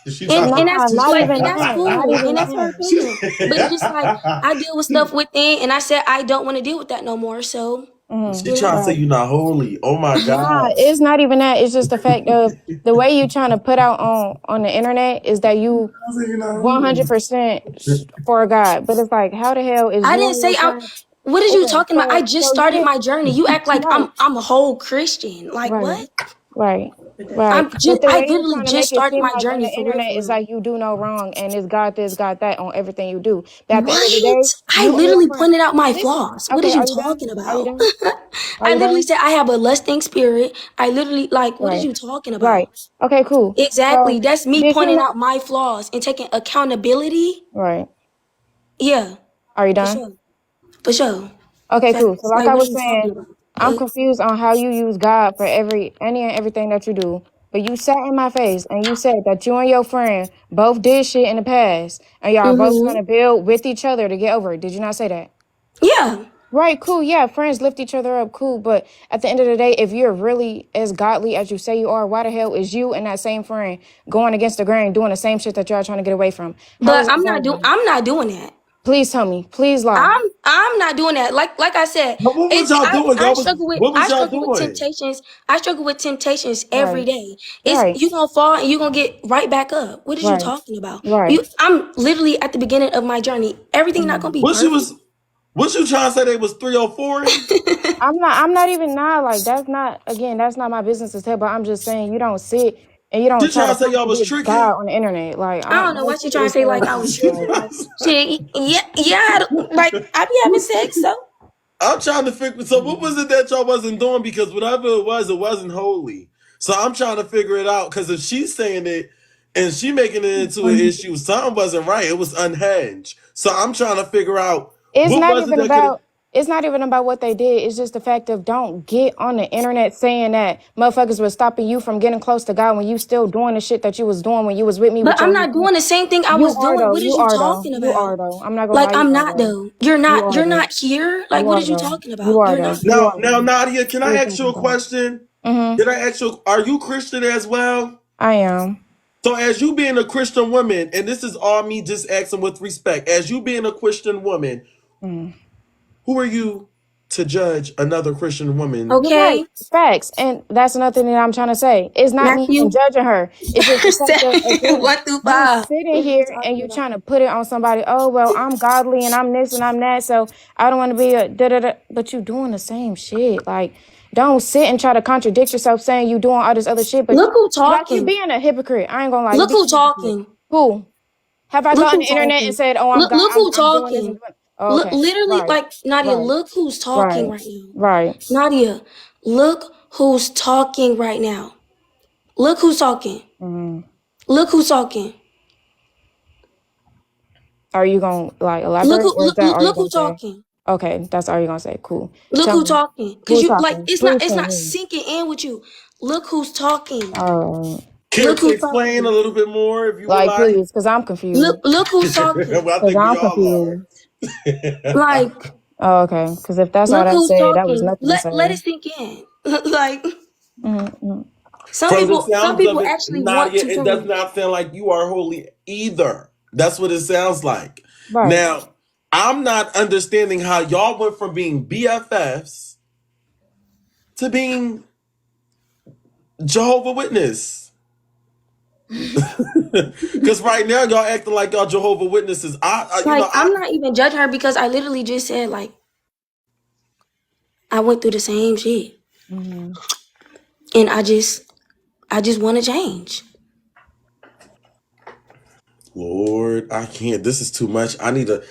She And talking. that's Not like, even and that's that. Not cool, even and that's her that. opinion. But it's just like I deal with stuff within, and I said I don't want to deal with that no more. So, She you know, trying to say Right. you not holy. Oh my Nah, god. it's not even that. It's just the fact of the way you trying to put out on the internet is that you I say you not holy. 100% for God. But it's like, how the hell is I you didn't and say your I. friend? What is you Okay, talking about? I just so you started didn't my journey. You act like right, I'm a whole Christian. Like right, what? right, right. But the I way you literally trying to just make it started seem my like on journey the for real, internet for is real. like you do no wrong and it's God this, God that on everything you do. But at the end of the day, What? I you and your literally friend. pointed out my Listen, flaws. What okay, is you are you done? talking Are you about? done? Are I you literally done? said I have a lusting spirit. I literally like. What is Right, you talking right. about? Okay, cool. Exactly. So That's me did you pointing know? out my flaws and taking accountability. Right. Yeah, Are you for done? sure. For sure. Okay, cool. So Facts. like Like, I what are was you talking saying, about? I'm Fuck. confused on how you use God for any and everything that you do. But you sat in my face and you said that you and your friend both did shit in the past and y'all are both trying Mm-hmm. to build with each other to get over it. Did you not say that? Yeah. Right, cool. Yeah, friends lift each other up, cool. But at the end of the day, if you're really as godly as you say you are, why the hell is you and that same friend going against the grain, doing the same shit that y'all trying to get away from? How But is that godly? I'm not doing that. Please tell me. Please lie. I'm not doing that. Like I said, But what was y'all doing? I Y'all was struggle with what was y'all doing? temptations. I struggle with temptations every Right, day. It's right, you gonna fall and you gonna get right back up. What is you right, talking about? right. I'm literally at the beginning of my journey. Everything not gonna be What she perfect. was what you trying to say they was 304ing? I'm not even not like that's not again, that's not my business to tell, but I'm just saying you don't sit and you don't She try trying to to say y'all was contradict tricking? God on the internet. Like I don't know don't what you sit trying to and say. say Like I was tricking. like Like shit. Yeah, yeah. Like I be having sex. So I'm trying to figure. So what was it that y'all wasn't doing? Because whatever it wasn't holy. So I'm trying to figure it out. Because if she's saying it and she making it into an issue, something wasn't right. It was unhinged. So I'm trying to figure out it's what not was it even that could have. about it's not even about what they did. It's just the fact of don't get on the internet saying that motherfuckers was stopping you from getting close to God when you still doing the shit that you was doing when you was with me but with your I'm new not friend. doing the same thing I You was are doing. though. What is You you are though. talking You are about? though. I'm not gonna Like lie. You I'm are not though. though. You're You not. are You're though. not here. Like You what are is you though. talking You about? are You're though. not. You Now, are now, though. Nadia, can What are I you ask you talking a about? question? Mm-hmm. Can I ask you? Are you Christian as well? I am. So, as you being a Christian woman, and this is all me just asking with respect, as you being a Christian woman, Mm. who are you to judge another Christian woman? You're right. Okay, Facts. And that's another thing that I'm trying to say. It's not me even Matthew. judging her. It's just the fact of, Say again, 1 through 5. you What sitting are you here and talking you about? trying to put it on somebody. Oh, well, I'm godly and I'm this and I'm that. So I don't want to be a da da da. But you doing the same shit. Like, don't sit and try to contradict yourself saying you doing all this other shit. But Look who like you talking. being a hypocrite. I ain't gonna lie. You Look being who a hypocrite. talking. Who? Have I Look gone on who the internet and talking. said, oh, I'm God, Look who I'm doing this and talking. doing. Oh, Look, okay. literally, Right. like Nadia. Right. Look who's talking Right. right now. Right. Nadia, look who's talking right now. Look who's talking. Mm. Look who's talking. Are you gonna like Look elaborate who or is that all you look who gonna say? talking. Okay, that's all you're gonna say. Cool. Look Tell who me. talking. Cause Who's you like talking? Please it's tell not me. sinking in with you. Look who's talking. Care Look to who's explain a talking. little bit more, if you would Like, like? please, because I'm confused. Look who's talking. Well, I Because think we I'm all are. confused. Like Oh, okay. Because if that's all look that who's said, that was talking. nothing to Let say. it sink in. Like Mm-hmm. From the some sounds of people it, actually want Nadia, to it feel does me. not sound like you are holy either. That's what it sounds like. Right. Now, I'm not understanding how y'all went from being BFFs to being Jehovah Witness. Because right now y'all acting like y'all Jehovah Witnesses. Like I'm not even judging her because I literally just said like I went through the same shit. Mm-hmm. And I just want to change. Lord, I can't. This is too much. I need to.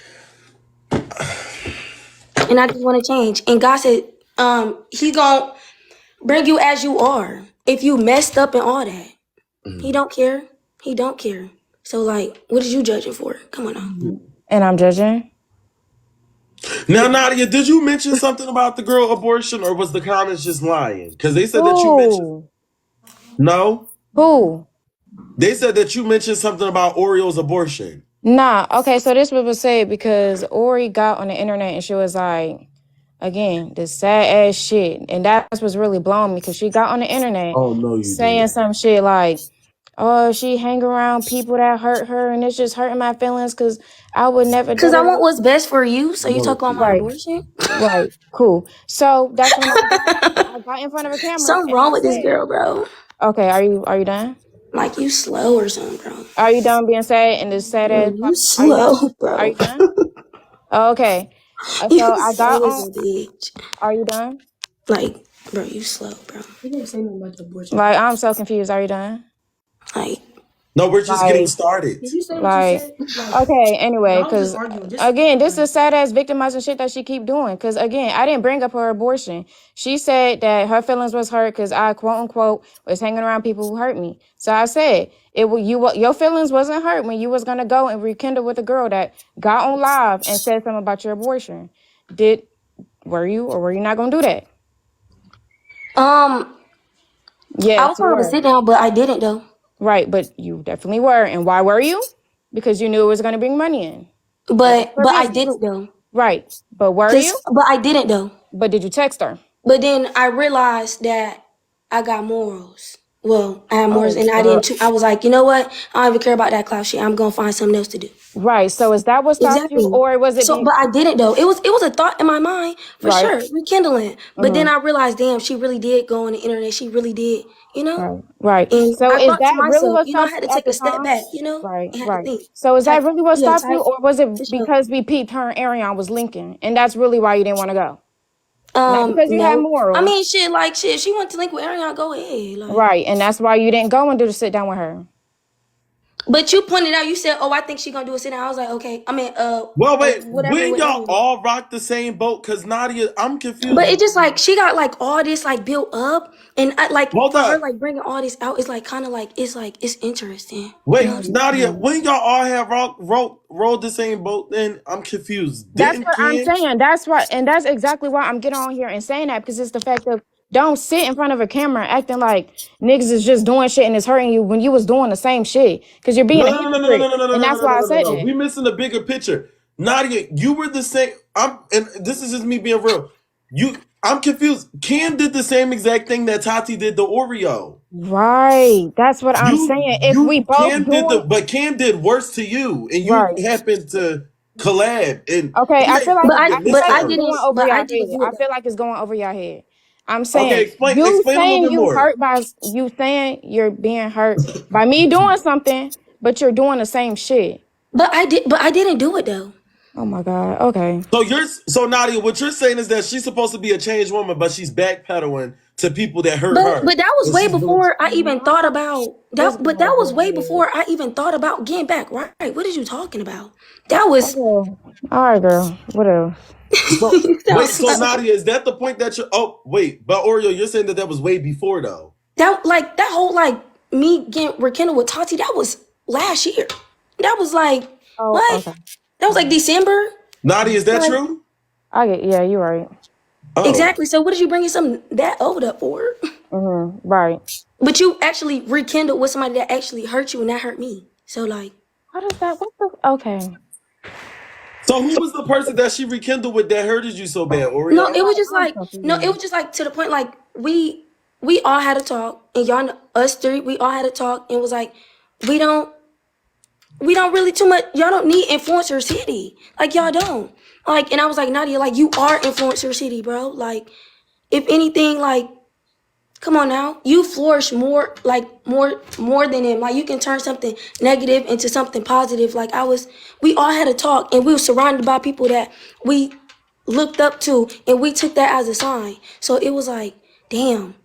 And I just want to change. And God said, he gonna bring you as you are. If you messed up and all that. He don't care. He don't care. So like, what is you judging for? Come on now. And I'm judging. Now, Nadia, did you mention something about the girl abortion, or was the comments just lying? Because they said that you mentioned. Who? No, Who? they said that you mentioned something about Oriole's abortion. Nah. Okay, so this was said because Ori got on the internet and she was like, again, this sad ass shit. And that's what's really blowing me because she got on the internet Oh no, you saying did. some shit like, oh, she hang around people that hurt her, and it's just hurting my feelings because I would never Because do I it. want what's best for you. So you talk about my Right, abortion? right, cool. So that's when I got in front of a camera Something and I wrong with this said, girl, bro. "Okay, are you done? Like you slow or something, bro. Are you done being sad and this sad Bro, ass? you Are you done? slow, Are bro. you done? Oh, okay. So You I got slow as on. a bitch. Are you done? Like, bro, you slow, bro. Like I'm so confused. Are you done? Like, No, we're just getting Like, started. like, okay. Anyway, because again, this is sad ass victimizing shit that she keep doing. Because again, I didn't bring up her abortion. She said that her feelings was hurt because I quote unquote was hanging around people who hurt me. So I said your feelings wasn't hurt when you was gonna go and rekindle with a girl that got on live and said something about your abortion. Were you or were you not gonna do that? I Yes, was you gonna have a were. sit down, but I didn't though. Right, but you definitely were. And why were you? Because you knew it was gonna bring money in. That was But her I business. didn't though. Right. But were you? But I didn't though. But did you text her? But then I realized that I got morals. Well, I had morals, Oh, and I girl. didn't. I was like, you know what? I don't even care about that cloud shit. I'm gonna find something else to do. Right. So is that what stopped you, Exactly. or was it So, be but I didn't though. It was a thought in my mind for right? sure, rekindling. But then Mm-hmm. I realized, damn, she really did go on the internet. She really did, you know. Right. Right. And So I is thought to that really myself, what you know, I stopped had you to at take the a step time? back, you know, Right. and had to Right. think. So is that Type, really what yeah, stopped you, type or was for it sure. because we peeped her and Arion was linking, and that's really why you didn't want to go? Not because you had No. I morals. mean, shit, like shit. She went to link with Ariana. Go ahead, like. Right. And that's why you didn't go and do the sit down with her. But you pointed out. You said, "Oh, I think she gonna do a sit down." I was like, "Okay." I mean, Well, wait, whatever when with y'all Ariana. all rock the same boat? Cause Nadia, I'm But confused. it just like she got like all this like built up, and like Hold for her up. like bringing all this out is like kind of like it's interesting. You know what I'm Wait, saying? Nadia, Right. when y'all all have rode the same boat, then I'm confused. That's Didn't what I'm Ken? saying. That's why, and that's exactly why I'm getting on here and saying that because it's the fact of don't sit in front of a camera acting like niggas is just doing shit and it's hurting you when you was doing the same shit because you're being No, a no, no, no, no, no, hypocrite, no, no, no, and no, that's no, no, why I no, no, said no. that. We missing the bigger picture. Nadia, you were the same. And this is just me being real. I'm confused. Ken did the same exact thing that Tati did to Oreo. Right. That's what I'm saying. If we both Ken did doing but Ken did worse to you, and you right. happened to collab, and Okay, it made perfect I feel like it's sense. going over But your I head. didn't do it I feel though. like it's going over your head. I'm Okay, saying you explain a little saying bit you more. hurt by you saying you're being hurt by me doing something, but you're doing the same shit. But I did. But I didn't do it though. Oh my god. Okay. So Nadia, what you're saying is that she's supposed to be a changed woman, but she's backpedaling to people that hurt But her, that was and way she's willing. before I even thought about This that. But going that over was your way head. before I even thought about getting back right. What are you talking about? That was Okay. All right, girl. Whatever. So that wait, so was Nadia, is that the point that you're? Oh wait, but Oreo, you're saying that was way before though. that whole like me getting rekindled with Tati. That was last year. That was like Oh, what? okay. That was like Okay. December. Nadia, is that Like true? I get. Yeah, you're right. Oh, exactly. So what did you bringing something that old up for? Right. But you actually rekindled with somebody that actually hurt you and that hurt me. So like What is that? What the? Okay. so who was the person that she rekindled with that hurted you so bad, no, Oreo? it was just I'm like so no, it confused. was just like to the point like we all had a talk and y'all us three we all had a talk and was like we don't we don't really too much y'all don't need influencer city like y'all don't like and I was like Nadia like you are influencer city bro like if anything like come on now. You flourish more like more than him. Like you can turn something negative into something positive. Like we all had a talk and we were surrounded by people that we looked up to and we took that as a sign. So it was like, damn.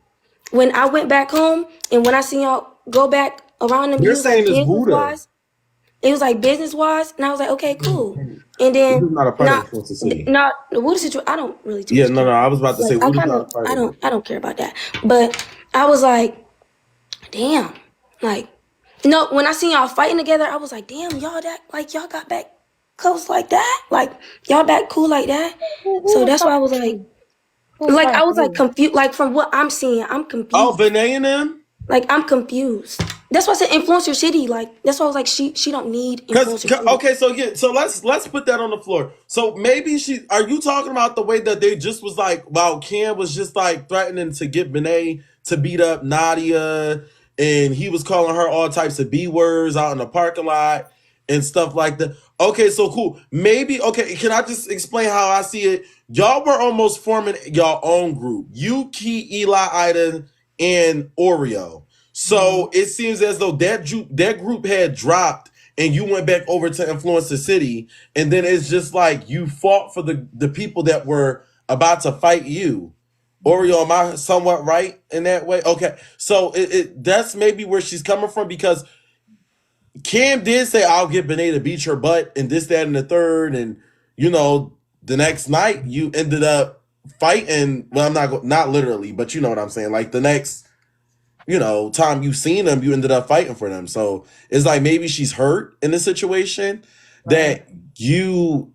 When I went back home and when I seen y'all go back around them, he You're was like saying it's business Buddha. wise. It was like business wise, and I was like, okay, cool. And This then is not a part of not influencer city. not the water situation. I don't really too Yeah, much no, care no. about I that. was about to say Like I Woody's kind not a of part of it. I don't care about that. But I was like, damn, like no. When I seen y'all fighting together, I was like, damn, y'all that like y'all got back close like that, like y'all back cool like that. Who So was that's why I was fighting for like, who? Who was fighting I for was like who? confused. Like from what I'm seeing, I'm Oh, confused. Benet and them. Like I'm confused. That's why I said influencer city. Like that's why I was like she don't need influencer city. Okay, so yeah, so let's put that on the floor. So maybe are you talking about the way that they just was like, wow, Cam was just like threatening to get Benet to beat up Nadia, and he was calling her all types of B words out in the parking lot and stuff like that. Okay, so cool. Maybe, okay, can I just explain how I see it? Y'all were almost forming your own group. You, Key, Eli, Ida, and Oreo. So it seems as though that group had dropped and you went back over to Influence the City. And then it's just like you fought for the people that were about to fight you. Oreo, am I somewhat right in that way? Okay, so that's maybe where she's coming from, because Cam did say I'll get Benet to beat your butt and this, that, and the third, and the next night you ended up fighting. Well, I'm not literally, but you know what I'm saying. Like the next time you seen them, you ended up fighting for them. So it's like maybe she's hurt in the situation that you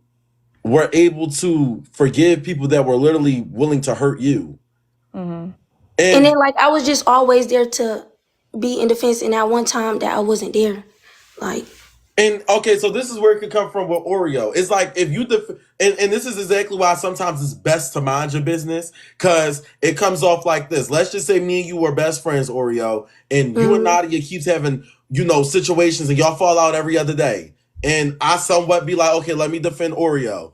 were able to forgive people that were literally willing to hurt you. And then like I was just always there to be in defense, and at one time that I wasn't there. Like, and okay, so this is where it could come from with Oreo. It's like if you and this is exactly why sometimes it's best to mind your business, because it comes off like this. Let's just say me and you were best friends, Oreo, and you and Nadia keeps having situations, and y'all fall out every other day, and I somewhat be like, okay, let me defend Oreo.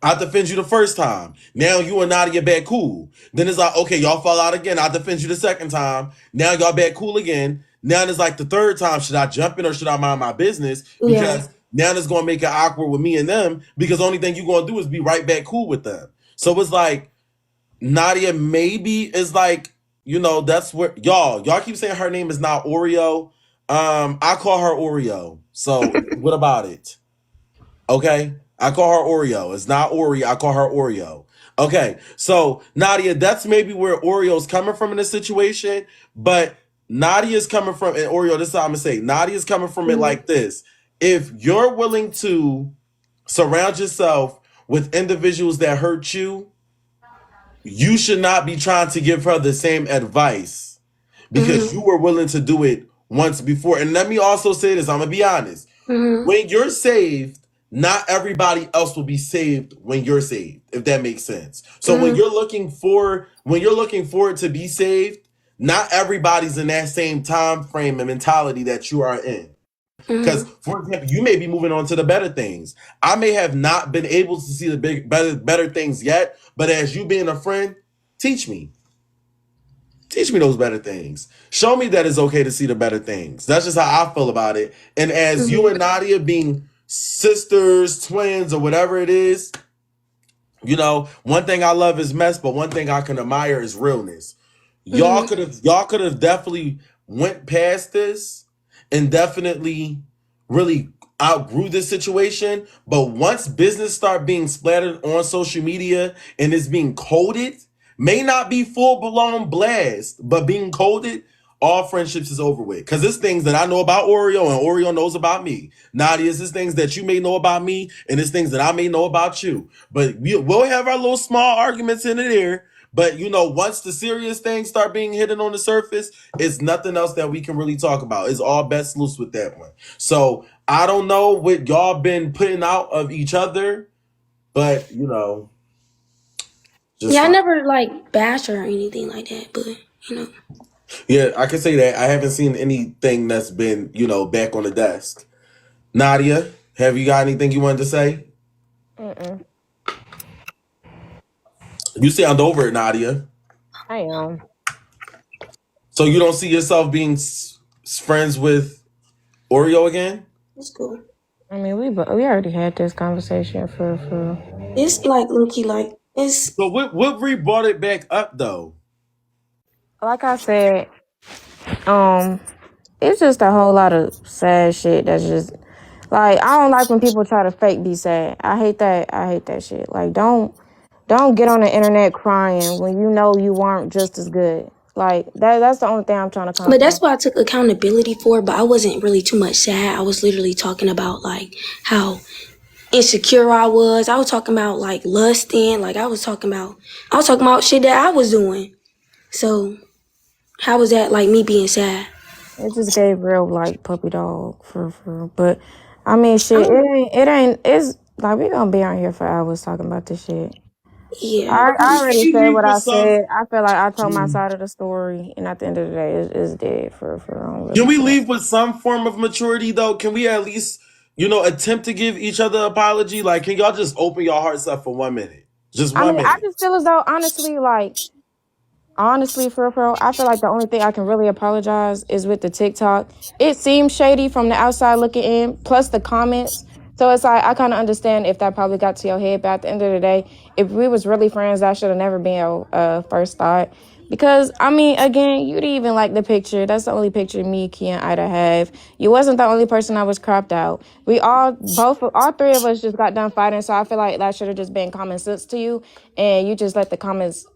I defend you the first time. Now you and Nadia back cool. Then it's like, okay, y'all fall out again. I defend you the second time. Now y'all back cool again. Now it's like the third time. Should I jump in or should I mind my business? Because now it's going to make it awkward with me and them, because the only thing you're going to do is be right back cool with them. So it's like Nadia maybe is like, that's where y'all keep saying her name is not Oreo. I call her Oreo. So what about it? Okay. I call her Oreo. It's not Oreo. I call her Oreo. Okay. So Nadia, that's maybe where Oreo's coming from in this situation, but Nadia's coming from, and Oreo, this is how I'm gonna say, Nadia's coming from it like this. If you're willing to surround yourself with individuals that hurt you, you should not be trying to give her the same advice, because you were willing to do it once before. And let me also say this, I'm gonna be honest. When you're saved, not everybody else will be saved when you're saved, if that makes sense. So when you're looking for it to be saved, not everybody's in that same time frame and mentality that you are in. Because, for example, you may be moving on to the better things. I may have not been able to see the better things yet, but as you being a friend, teach me. Teach me those better things. Show me that it's okay to see the better things. That's just how I feel about it. And as you and Nadia being sisters, twins, or whatever it is, one thing I love is mess, but one thing I can admire is realness. Y'all could have definitely went past this and definitely really outgrew this situation. But once business start being splattered on social media and it's being coded, may not be full blown blast, but being coded, all friendships is over with. Because it's things that I know about Oreo and Oreo knows about me. Nadia, it's things that you may know about me, and it's things that I may know about you. But we'll have our little small arguments in there. But once the serious things start being hidden on the surface, it's nothing else that we can really talk about. It's all best loose with that one. So I don't know what y'all been putting out of each other, but just I never like bash her or anything like that, but Yeah, I can say that. I haven't seen anything that's been, back on the desk. Nadia, have you got anything you wanted to say? You sound over it, Nadia. I am. So you don't see yourself being friends with Oreo again? it's cool. I mean, we already had this conversation for. It's like Loki, like it's. So what brought it back up though? Like I said, it's just a whole lot of sad shit. That's just like, I don't like when people try to fake be sad. I hate that shit. Like, don't get on the internet crying when you know you weren't just as good. Like that's the only thing I'm trying to come. But that's what I took accountability for. But I wasn't really too much sad. I was literally talking about like how insecure I was. I was talking about like lusting. Like I was talking about shit that I was doing. So how was that like me being sad? It just gave real like puppy dog for. But I mean, shit, it ain't. It's like we gonna be on here for hours talking about this shit. Yeah. I already Can we said leave what I with some? said. I feel like I told my side of the story, and at the end of the day, it's dead for I don't Can really we care. leave with some form of maturity though? Can we at least, attempt to give each other apology? Like, can y'all just open your hearts up for 1 minute? Just I one mean, I minute. just feel as though, honestly, for real, I feel like the only thing I can really apologize is with the TikTok. It seems shady from the outside looking in, plus the comments. So it's like I kind of understand if that probably got to your head, but at the end of the day, if we was really friends, that should have never been your first thought. Because I mean, again, you didn't even like the picture. That's the only picture me, Key, and Ida have. You wasn't the only person that was cropped out. All three of us just got done fighting. So I feel like that should have just been common sense to you, and you just let the comments,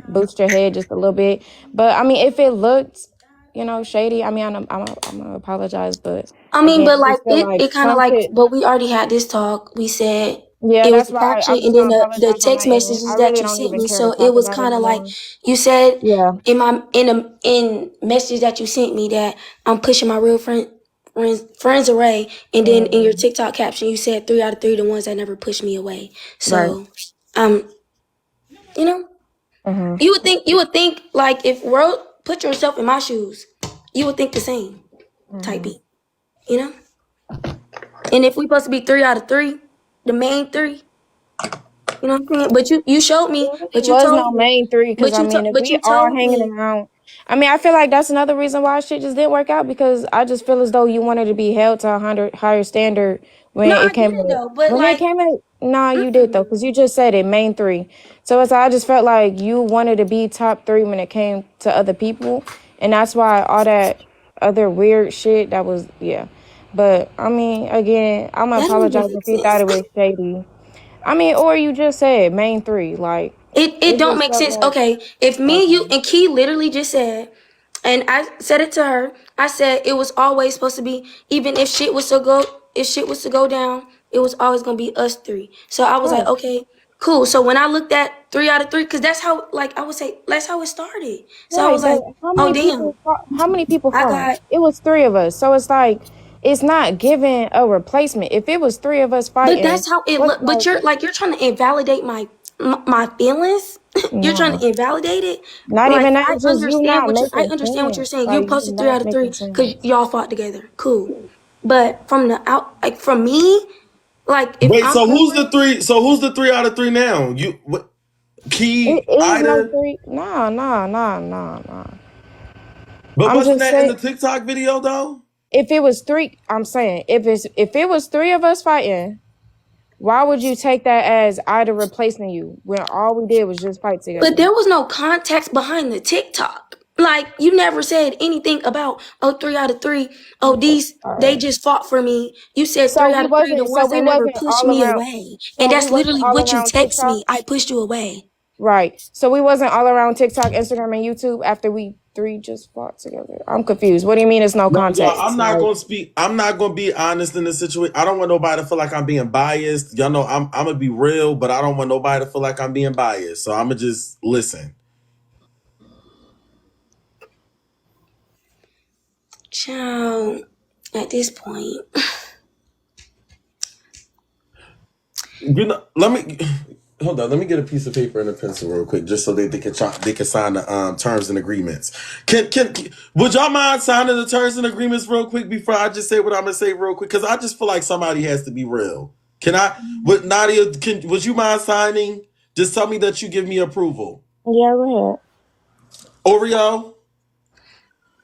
boost your head just a little bit. But I mean, if it looked, shady, I mean, I'm gonna apologize, but I mean, again, but I like just feel it, like it kind of some like, shit. but we already had this talk. We said Yeah, it was that's the why caption I'm and just then gonna the apologize on my text end. I messages that really you don't sent even me. care to So it talk was about it kind no of like more. you said Yeah. in messages that you sent me that I'm pushing my real friends array, and then in your Mm, TikTok caption you said 3 out of 3 the ones that never pushed me away. right. So um, you know, Mm-hmm. you would think like if world put yourself in my shoes, you would think the same type Mm-hmm. beat, you know. And if we supposed to be 3 out of 3, the main three, you know what I'm saying? But you showed There me, really but you was told no me, main three because I mean, if but we you all told hanging me. around, I mean, I feel like that's another reason why shit just didn't work out because I just feel as though you wanted to be held to a higher standard No, when I it came didn't to though. But when it like, came to. Nah, you did though mm-mm. because you just said it main three. So it's I just felt like you wanted to be top three when it came to other people, and that's why all that other weird shit that was yeah. But I mean, again, I'm gonna That don't even apologize make if you thought sense. it was shady. I mean, or you just said main three. Like It it don't just make felt sense. like Okay, if me, you, okay, and Key literally just said, and I said it to her. I said it was always supposed to be, even if shit was to go down, it was always gonna be us three. So I was like, right. okay, cool. So when I looked at 3 out of 3, because that's how, like I would say, that's how it started. So I Right, was but like, oh damn, how many people I fought? got. It was three of us. So it's like it's not giving a replacement. If it was three of us But fighting, that's how it what's look. But like you're trying to invalidate my feelings. You're trying no. to invalidate it. Not Like even that, I it's just you understand not what I making understand what you're sense. saying. Like You're you posted three not out of making three because sense. y'all fought together. Cool. But from the out, like from me, like if Wait, I'm so who's the going, three? So who's the 3 out of 3 now? You what? It Key, is no Ida, three. No. but I'm wasn't just that in saying the TikTok video though? if it was three, I'm saying if it was three of us fighting, why would you take that as Ida replacing you when all we did was just fight but together? there was no context behind the TikTok. Like you never said anything about 3 out of 3. Oh, Okay. these All they right. just fought for me. You said So 3 out of 3, the ones that we never wasn't pushed all me around away, and so we that's wasn't literally all what you around text TikTok. me. I pushed you away. Right. So we wasn't all around TikTok, Instagram, and YouTube after we three just fought together. I'm confused. What do you mean it's no No, y'all, context? I'm not Like gonna speak. I'm not gonna be honest in this situation. I don't want nobody to feel like I'm being biased. Y'all know I'm gonna be real, but I don't want nobody to feel like I'm being biased. So I'm gonna just listen. Child, at this point, Let me hold on. Let me get a piece of paper and a pencil real quick, just so they can sign the terms and agreements. Can would y'all mind signing the terms and agreements real quick before I just say what I'm gonna say real quick? Because I just feel like somebody has to be real. Can I? Would Nadia? Would you mind signing? Just tell me that you give me approval. yeah, go ahead. Oreo.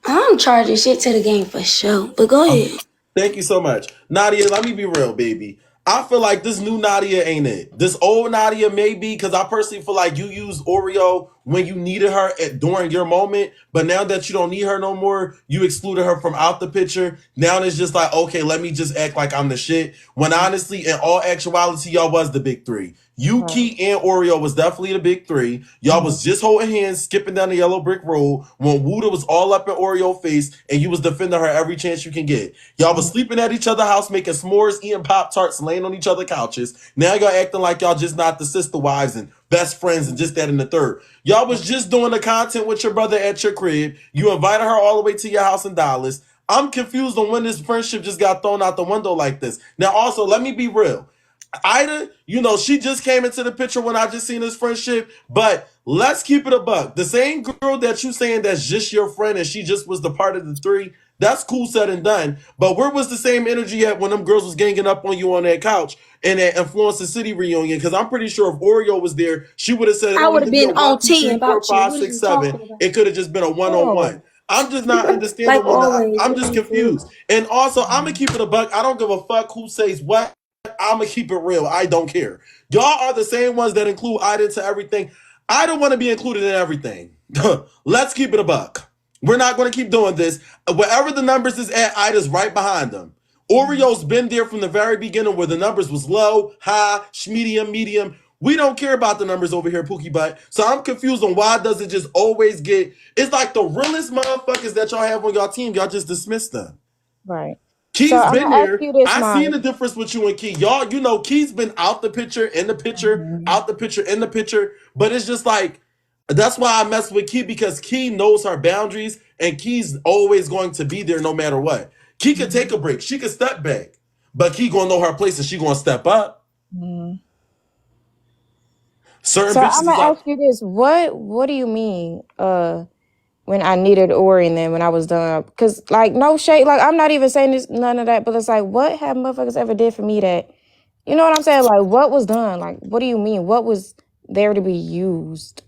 I'm charging shit to the game for sure. But go Okay. ahead. Thank you so much. Nadia, let me be real, baby. I feel like this new Nadia ain't it. This old Nadia may be, because I personally feel like you used Oreo when you needed her during your moment, but now that you don't need her no more, you excluded her from out the picture. Now it's just like, okay, let me just act like I'm the shit. When honestly, in all actuality, y'all was the big three. You, Right. Key, and Oreo was definitely the big three. Y'all Mhm. was just holding hands, skipping down the yellow brick road when Wuda was all up in Oreo face and you was defending her every chance you can get. Y'all was sleeping at each other's house, making s'mores, eating Pop Tarts, laying on each other's couches. Now y'all acting like y'all just not the sister wives and best friends and just that and the third. Y'all was just doing the content with your brother at your crib. You invited her all the way to your house in Dallas. I'm confused on when this friendship just got thrown out the window like this. Now, also, let me be real. Ida, she just came into the picture when I just seen this friendship. But let's keep it a buck. The same girl that you saying that's just your friend and she just was the part of the three, that's cool said and done. But where was the same energy at when them girls was ganging up on you on that couch in that Influence the City reunion? Because I'm pretty sure if Oreo was there, she would have said it I don't would have need to be been a one, on two, 10 three, four, about you. five, What are you six, seven. talking about? It could have just been a one-on-one. Oh, I'm just not understanding Like when always. I'm What are just you doing? confused. And also, I'm gonna keep it a buck. I don't give a fuck who says what. I'm gonna keep it real. I don't care. Y'all are the same ones that include Ida into everything. I don't want to be included in everything. Let's keep it a buck. We're not going to keep doing this. Wherever the numbers is at, Ida's right behind them. Oreo's been there from the very beginning where the numbers was low, high, medium, medium. We don't care about the numbers over here, Pookie Butt. So I'm confused on why does it just always get... It's like the realest motherfuckers that y'all have on y'all team, y'all just dismiss them. right. So Key's I'm been gonna ask there. you this, I seen Mike. the difference with you and Key. Y'all, Key's been out the picture, in the picture, out the picture, in the picture. But it's just like, that's why I mess with Key, because Key knows her boundaries and Key's always going to be there no matter what. Key could take a break. She could step back. But Key gonna know her place and she gonna step up. Certain So I'm bitches is gonna like, ask you this: what do you mean? When I needed Ori and then when I was done, because like no shade, like I'm not even saying this none of that, but it's like what have motherfuckers ever did for me that, you know what I'm saying? Like what was done? Like what do you mean? What was there to be used?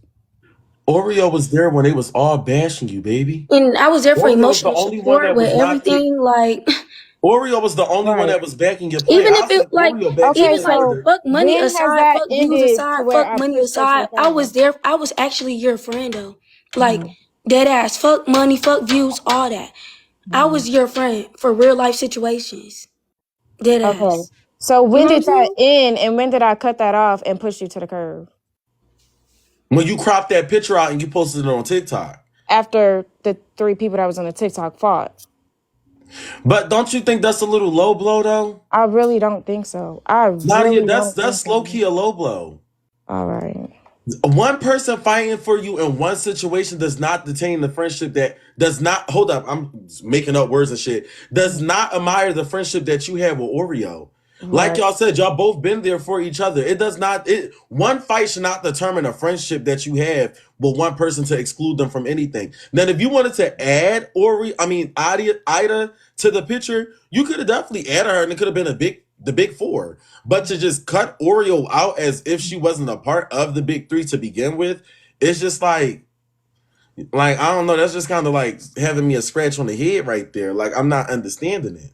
Oreo was there when they was all bashing you, baby. And I was there for Oreo was the emotional only one support that with was not there. everything. Like, Oreo was the only one Right. that was backing your plan. even I if it seen like, Oreo back Okay, even shit like, further. so fuck money when has aside, that fuck views ended to aside, where fuck I money pushed her to the aside, I curb? was there. I was actually your friend though. Like, Mhm. dead ass, fuck money, fuck views, all that. I Mhm. was your friend for real life situations. Dead Okay. ass. So You when know what I'm did that saying? end and when did I cut that off and push you to the curb? When you cropped that picture out and you posted it on TikTok. After the three people that was on the TikTok fought. But don't you think that's a little low blow though? I really don't think so. I Nadia, really that's don't think that's low so. key a low blow. All right. One person fighting for you in one situation does not detain the friendship that does not hold up. I'm making up words and shit. Does not admire the friendship that you have with Oreo. Like Right. y'all said, y'all both been there for each other. It does not. One fight should not determine a friendship that you have with one person to exclude them from anything. Then, if you wanted to add Ida to the picture, you could have definitely added her, and it could have been the big four. But to just cut Oreo out as if she wasn't a part of the big three to begin with, it's just like I don't know. That's just kind of like having me a scratch on the head right there. Like I'm not understanding it.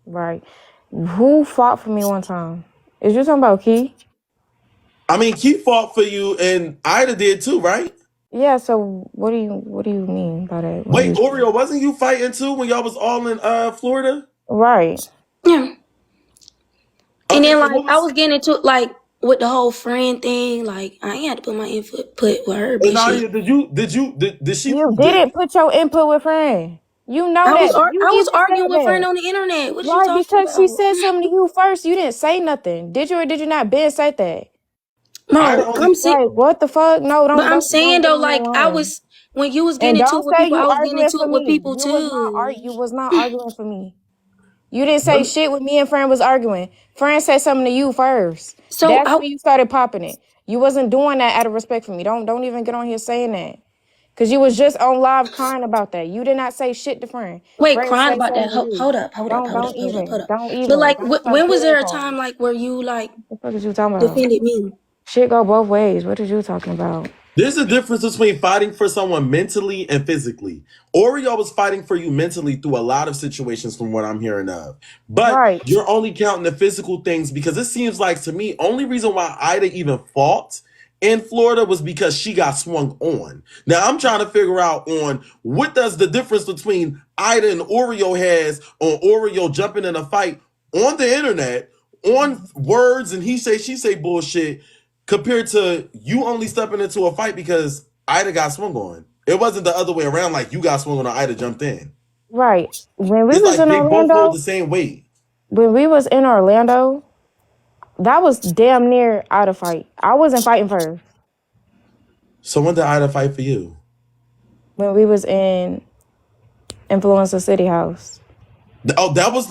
Right. Who fought for me one time? Is you talking about Key? I mean, Keith fought for you, and Ida did too, right? Yeah, so what do you mean by that when Wait, you Oreo, wasn't you fighting too when y'all was all in Florida? right. Yeah. And Okay, then so like what I was was getting into like with the whole friend thing. Like I ain't had to put my input put with her, and but shit. Nadia? Did she You did didn't put your input with friend. You know that. You I was even arguing said with friend that. on the internet. What are you Right, talking because she about? said something to you first. You didn't say nothing. Did you or did you not? Ben said that. Ida Bro, I'm only? sick. Like, what the fuck? No, But I'm don't saying get though, on that like I line. was when you was And getting into don't it with say people, you I was getting arguing into for it with me. people too. You was not arguing for me. You didn't say shit when me and Fran was arguing. Fran said something to you first. So That's when you started popping it. You wasn't doing that out of respect for me. Don't even get on here saying that. Cause you was just on live crying about that. You did not say shit to Fran. wait, Fran crying said about that. something to you. Hold up, hold up, Don't hold don't up, hold up, hold even. up. Don't But even. like, Don't try to when was put there a card. time like where you like What the fuck is you talking about? defended me? Shit go both ways. What is you talking about? There's a difference between fighting for someone mentally and physically. Oreo was fighting for you mentally through a lot of situations from what I'm hearing of. But Right. you're only counting the physical things because it seems like to me, only reason why Ida even fought in Florida was because she got swung on. Now I'm trying to figure out on what does the difference between Ida and Oreo has on Oreo jumping in a fight on the internet, on words and he say she say bullshit compared to you only stepping into a fight because Ida got swung on. It wasn't the other way around, like you got swung on or Ida jumped in. Right. When we It's was like in they both hold Orlando, the same weight. that was damn near out of fight. I wasn't fighting first. So when did Ida fight for you? When we was in Influencer City House. Oh, that was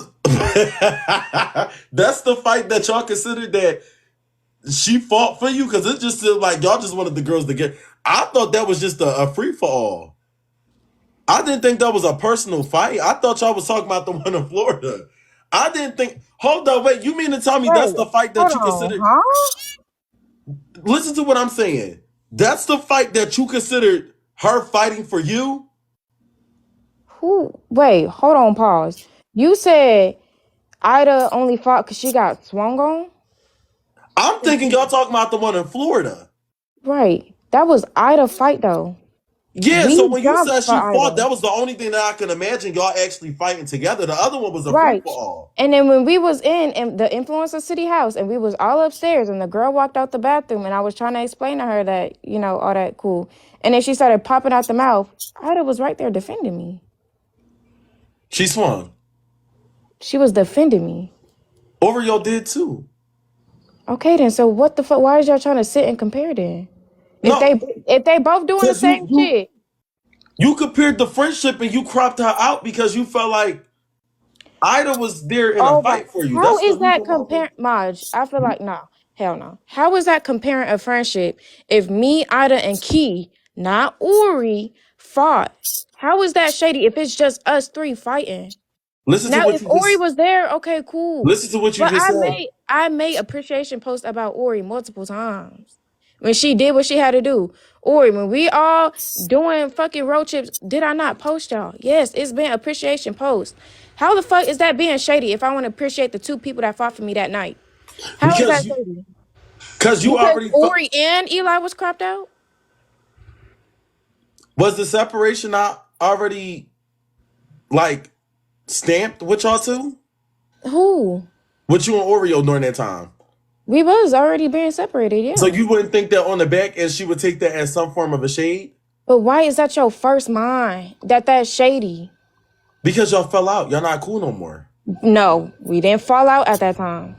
that's the fight that y'all considered that she fought for you, because it just seemed like y'all just wanted the girls to get. I thought that was just a free for all. I didn't think that was a personal fight. I thought y'all was talking about the one in Florida. I didn't think. Hold on, wait. You mean to tell me that's Wait, the fight that hold you on, considered? huh? Listen to what I'm saying. That's the fight that you considered her fighting for you. Who? Wait, hold on, pause. You said Ida only fought because she got swung on? I'm thinking y'all talking about the one in Florida. Right. That was Ida fight though. Yeah, We so when you jumped said for she fought, Ida. that was the only thing that I can imagine y'all actually fighting together. The other one was a free Right. for all. And then when we was in the influencer city house and we was all upstairs and the girl walked out the bathroom and I was trying to explain to her that, all that cool. And then she started popping out the mouth. Ida was right there defending me. She swung. She was defending me. Oreo did too. Okay then, so what the fuck? Why is y'all trying to sit and compare then? If No, they both doing the because same shit. you compared the friendship and you cropped her out because you felt like Ida was there in a Oh my! fight for you. How That's the is that reason why. comparing, Maj? I feel like no, hell no. How is that comparing a friendship if me, Ida, and Key, not Uri, fought? How is that shady if it's just us three fighting? Listen to Now, what if you Ori just was there, okay, cool. listen to what you But just said. I made appreciation posts about Ori multiple times when she did what she had to do. Ori, when we all doing fucking road trips, did I not post y'all? Yes, it's been appreciation posts. How the fuck is that being shady if I want to appreciate the two people that fought for me that night? How is that Because shady? you Because already felt. Ori and Eli was cropped out? Was the separation not already like stamped with y'all two? Who? With you and Oreo during that time. We was already being separated, So yeah. you wouldn't think that on the back end she would take that as some form of a shade? But why is that your first mind? That's shady? Because y'all fell out. Y'all not cool no more. No, we didn't fall out at that time.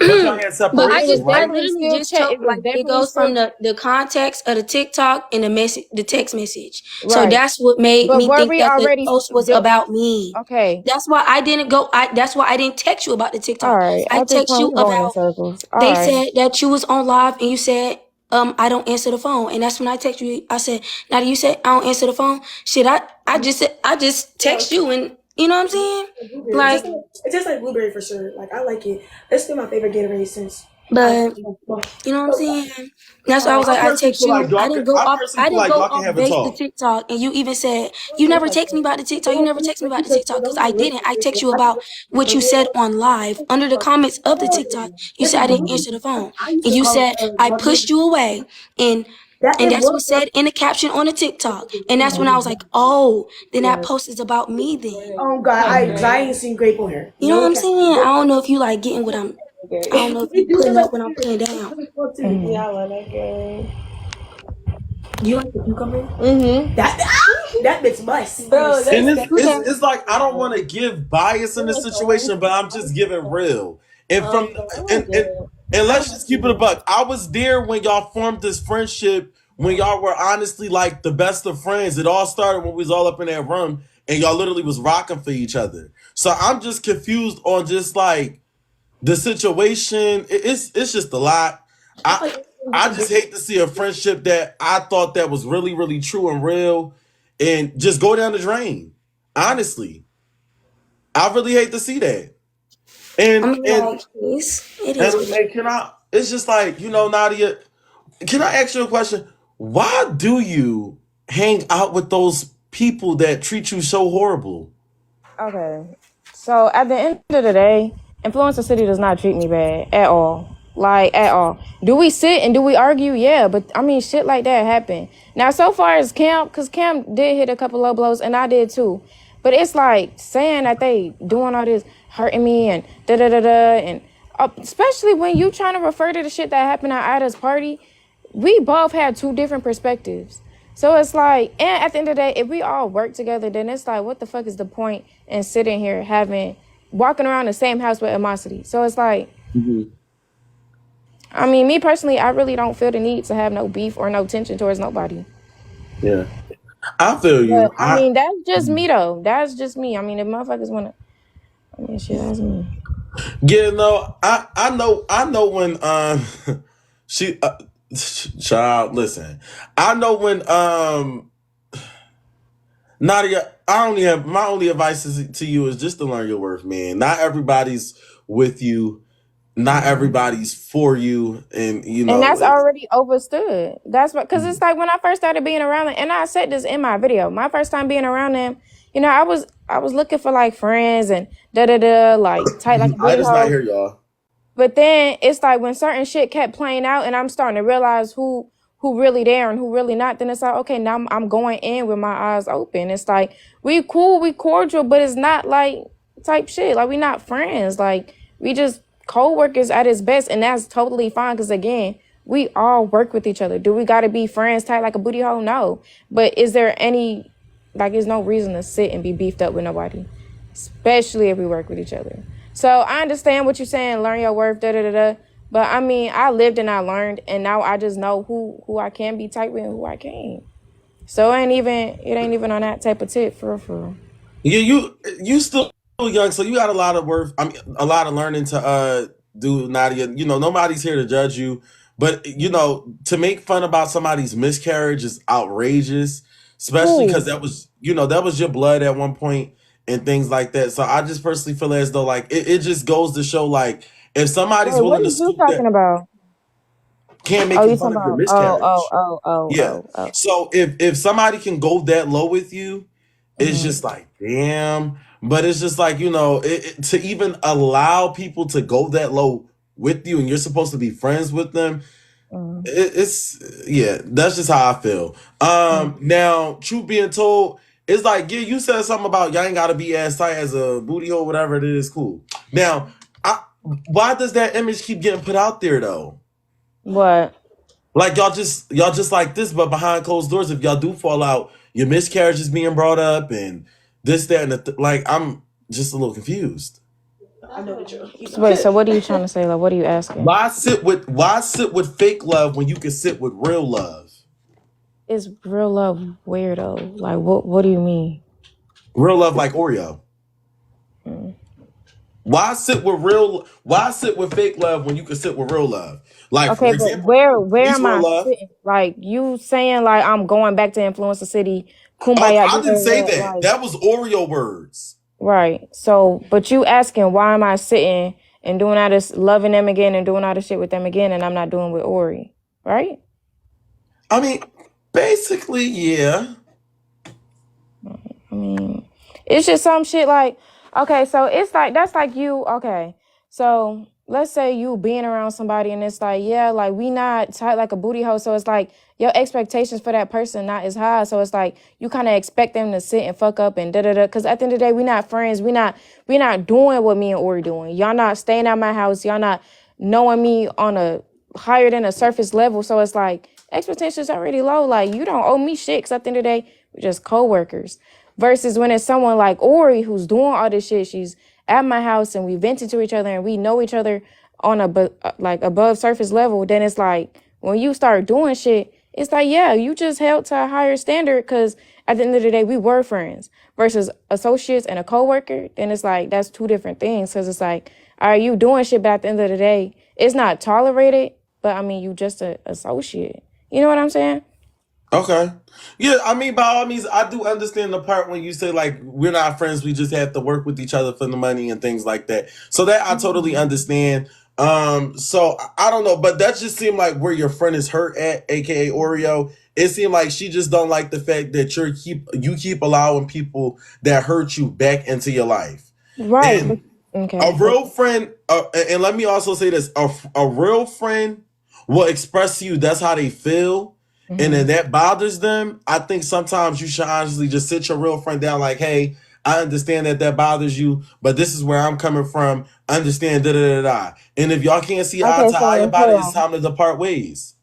But y'all had But It separation, was I right? definitely literally still just told, it was like, it definitely goes still from the context of the TikTok and the text message. So right. that's what made But me were think we that the already post was do about me. okay. That's why I didn't go. That's why I didn't text you about the All TikTok. right. I At this text point, you we're going in about. circles. All They right. said that you was on live and you said, I don't answer the phone. And that's when I text you. I said, Nadia, you said I don't answer the phone. Shit, I just text you, and you know what I'm saying? Like, It tastes like blueberry for sure. Like I like it. It's still my favorite Gatorade since. but you know what I'm saying? That's why I was I like, I personally text feel like you. y'all could, I personally I feel didn't like go y'all can off have a base the talk. TikTok, and you even said you never text me about the TikTok. You never text me about the TikTok because I didn't. I text you about what you said on live under the comments of the TikTok. You said I didn't answer the phone, and you said I pushed you away, and That and it that's what was. it said in the caption on the TikTok. And that's when I was like, oh, then that post is about me then. Oh God, I ain't seen grateful hair. You know what No I'm cap. saying? I don't know if you like getting what I'm. I don't know if you It do putting taste like up what I'm putting down. Mhm. yeah, I love that game. Do you like the cucumber? Mhm. That bitch must. Bro, And that's Who that? it's like I don't want to give bias in this situation, but I'm just giving real. And from and let's just keep it a buck. I was there when y'all formed this friendship, when y'all were honestly like the best of friends. It all started when we was all up in that room and y'all literally was rocking for each other. So I'm just confused on just like the situation. It's just a lot. I I just hate to see a friendship that I thought that was really really true and real, and just go down the drain. Honestly, I really hate to see that. I And mean, like, it is what and can I? It's just like Nadia. Can I ask you a question? Why do you hang out with those people that treat you so horrible? okay. So at the end of the day, Influencer City does not treat me bad at all. Like at all. Do we sit and do we argue? Yeah, but I mean shit like that happen. Now so far as Cam, because Cam did hit a couple low blows and I did too. But it's like saying that they doing all this hurting me and da da da da and especially when you trying to refer to the shit that happened at Ida's party, we both had two different perspectives. So it's like, and at the end of the day, if we all work together, then it's like, what the fuck is the point in sitting here walking around the same house with animosity? So it's like, I mean, me personally, I really don't feel the need to have no beef or no tension towards nobody. Yeah, I feel But you. I mean, that's just me though. That's just me. I mean, if motherfuckers wanna, Yeah, she asked me. Yeah, no, I know when she child, listen. I know when Nadia, my only advice to you is just to learn your worth, man. Not everybody's with you, not everybody's for you, and you And know, that's already overstood. That's what, because it's like when I first started being around them, and I said this in my video. My first time being around them, you know, I was looking for like friends and da da da, like tight like a I booty just not hole. hear y'all. But then it's like when certain shit kept playing out, and I'm starting to realize who really there and who really not. Then it's like, okay, now I'm going in with my eyes open. It's like we cool, we cordial, but it's not like type shit. Like we not friends. Like we just co-workers at its best, and that's totally fine. Because again, we all work with each other. Do we got to be friends tight like a booty hole? No. But is there any like? There's no reason to sit and be beefed up with nobody, especially if we work with each other. So I understand what you're saying, learn your worth, da da da da. But I mean, I lived and I learned, and now I just know who I can be tight with and who I can't. So it ain't even on that type of tip for real. Yeah, you still young, so you got a lot of worth. I mean, a lot of learning to do, Nadia. You know, nobody's here to judge you, but you know, to make fun about somebody's miscarriage is outrageous, especially because Who? that was, you know, that was your blood at one point and things like that. So I just personally feel as though like it just goes to show like if somebody's Wait, what willing to is you scoop talking that, about? can't Oh, making you fun talking of your about oh miscarriage. oh oh Yeah. oh oh So if somebody can go that low with you, it's oh. just like damn. But it's just like, you know, to even allow people to go that low with you and you're supposed to be friends with them, it's yeah, that's just how I feel. Now, truth being told, it's like, yeah, you said something about y'all ain't gotta be as tight as a booty hole, whatever it is, cool. Now, why does that image keep getting put out there though? What? Like y'all just like this, but behind closed doors, if y'all do fall out, your miscarriage is being brought up and this, that, and like I'm just a little confused. I know the truth. So wait, so what are you trying to say? Like, what are you asking? Why sit with fake love when you can sit with real love? Is real love weirdo? Like, what do you mean? Real love like Oreo. Why sit with fake love when you can sit with real love? Like for Okay, but example, where he's am real I love. sitting? Like you saying like I'm going back to Influencer City, Oh, Kumbaya, I didn't say that. like That was Oreo words. right. So, but you asking why am I sitting and doing all this loving them again and doing all this shit with them again, and I'm not doing with Ori, right? I mean, basically, yeah. I mean, it's just some shit like, okay, so it's like, that's like you, okay. So let's say you being around somebody and it's like, yeah, like we not tight like a booty hole. So it's like your expectations for that person not as high. So it's like you kind of expect them to sit and fuck up and da da da. Cause at the end of the day, we not friends. We not doing what me and Ori doing. Y'all not staying at my house. Y'all not knowing me on a higher than a surface level. So it's like expectations already low. Like you don't owe me shit. Cause at the end of the day, we're just co-workers. Versus when it's someone like Ori who's doing all this shit, she's at my house and we vented to each other and we know each other on a like above surface level. Then it's like when you start doing shit, it's like yeah, you just held to a higher standard because at the end of the day we were friends. Versus associates and a coworker, then it's like that's two different things. Because it's like, are you doing shit? But at the end of the day, it's not tolerated. But I mean, you just a associate. You know what I'm saying? Okay. Yeah, I mean, by all means, I do understand the part when you say like we're not friends, we just have to work with each other for the money and things like that. So that I totally understand. So I don't know, but that just seemed like where your friend is hurt at, aka Oreo. It seemed like she just don't like the fact that you keep allowing people that hurt you back into your life. Right. And a Okay. real friend, and let me also say this: a real friend will express to you that's how they feel, and then that bothers them. I think sometimes you should honestly just sit your real friend down, like, "Hey, I understand that bothers you, but this is where I'm coming from. Understand, da da da da." And if y'all can't see eye Okay. to eye So about hold it, it's on. time to depart ways.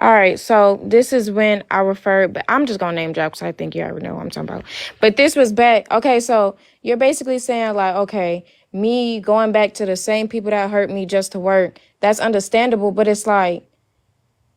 All right, so this is when I referred, but I'm just gonna name drop because I think you already know what I'm talking about. But this was back. Okay, so you're basically saying like, okay, me going back to the same people that hurt me just to work. That's understandable, but it's like,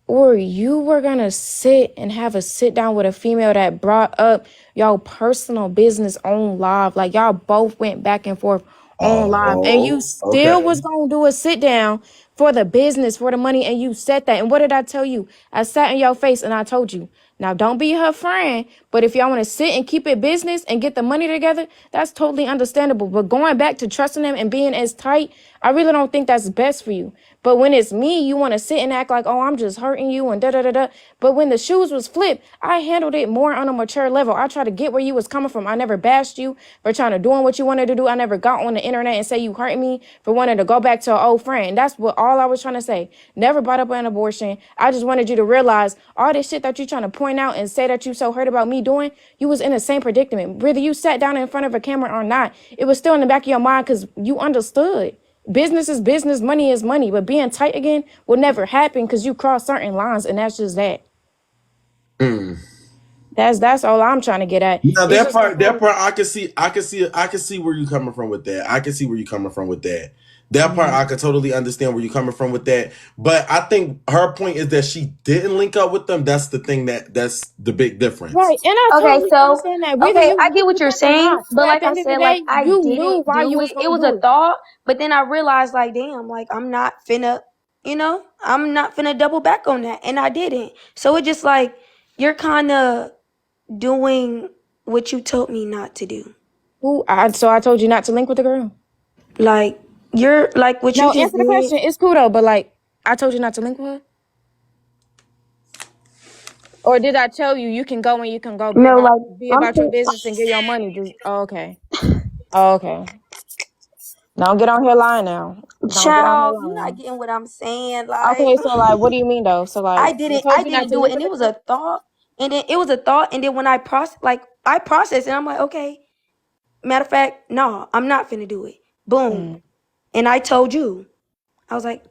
or you were gonna sit and have a sit down with a female that brought up y'all personal business on live, like y'all both went back and forth on live, and you Oh, still okay. was gonna do a sit down for the business, for the money, and you said that. And what did I tell you? I sat in your face and I told you, now don't be her friend, but if y'all want to sit and keep it business and get the money together, that's totally understandable. But going back to trusting them and being as tight, I really don't think that's best for you. But when it's me, you want to sit and act like, oh, I'm just hurting you and da da da da. But when the shoes was flipped, I handled it more on a mature level. I tried to get where you was coming from. I never bashed you for trying to doing what you wanted to do. I never got on the internet and say you hurt me for wanting to go back to an old friend. That's what all I was trying to say. Never brought up an abortion. I just wanted you to realize all this shit that you're trying to point out and say that you so hurt about me doing, you was in the same predicament. Whether you sat down in front of a camera or not, it was still in the back of your mind because you understood. Business is business, money is money, but being tight again will never happen because you cross certain lines, and that's just that. That's all I'm trying to get at. Now It's that just the part, that whole. part, I can see where you coming from with that. I can see where you coming from with that. That part, I could totally understand where you coming from with that. But I think her point is that she didn't link up with them. That's the thing that's the big difference. Right, and I Okay, totally so understand that. Whether okay, you I get agree what with you're that or saying, not, but but at like the I end of the said, like day, I you knew didn't why you do was it. It gonna was do a it. thought, but then I realized, like, damn, like I'm not finna, I'm not finna double back on that, and I didn't. So it just like you're kind of doing what you told me not to do. So I told you not to link with the girl. Like you're like what you No, just answer the did. question. It's cool though, but like I told you not to link with her. Or did I tell you you can go and you can go No, like be I'm about your saying, business and get your money? Just okay. Okay. Don't get on here lying now. Don't get on here child, you not lying. getting what I'm saying. Like Okay, so like what do you mean though? So I like I didn't told I you not didn't to do it, link and with it the was girl? a thought, and then it was a thought, and then when I processed, and I'm like, okay. Matter of fact, no, I'm not finna do it. Boom. Mm. And I told you, I was like,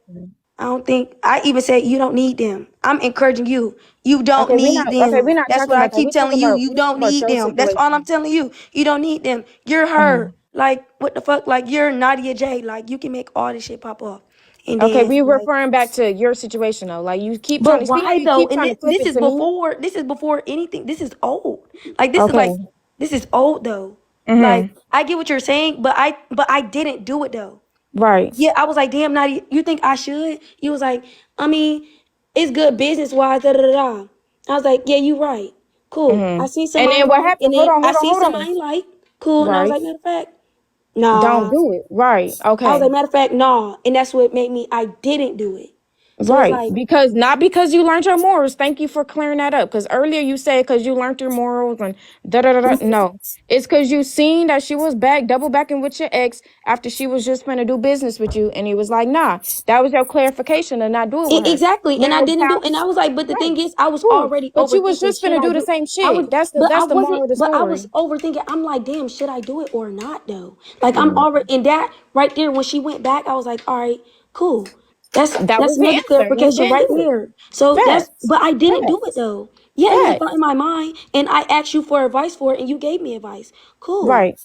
I don't think, I even said, you don't need them. I'm encouraging you. You don't need We're them. not That's talking what I about that. keep telling you. You We talking don't about need your them. That's all I'm situation. telling you. You don't need them. You're Hmm. her. Like, what the fuck? Like, you're Nadia J. Like, you can make all this shit pop off. And Okay, then, we like, referring back to your situation though. Like you keep trying but to see how why you though? keep And trying to flip it to me. this is before anything. This is old. Like, this is Okay. like, this is old though. Like, Mm-hmm. I get what you're saying, but I didn't do it though. Right. Yeah, I was like, damn, Nadia, you think I should? You was like, I mean, it's good business wise, da da da da. I was like, yeah, you right. Cool. Mm-hmm. I see And somebody then what like, happened? and then I see Hold on. somebody like, cool. And I was Right. like, matter of fact, Don't nah. do it. Right. I was Okay. like, matter of fact, nah. And that's what made me, I didn't do it. So it's Right. like, Because not because you learned your morals. Thank you for clearing that up. Because earlier you said because you learned your morals and da da da da. No. It's because you seen that she was double backing with your ex after she was just going to do business with you. And he was like, nah, that was your clarification to not do it with her. Exactly. And I Now, didn't do, time. and I was like, but the Right. thing is, I was Cool. already But you was overthinking, just should going to I do the do same I was shit. That's but I the wasn't moral of the but I was story. overthinking. I'm like, damn, should I do it or not though? Like I'm Mm. already in that right there when she went back, I was like, all right, cool. That That's was the another answer. You clarification didn't right do it. there. So that's Facts. but I didn't do it Facts. though. Yeah, it was a thought Facts. in my mind and I asked you for advice for it and you gave me advice. Cool. Right.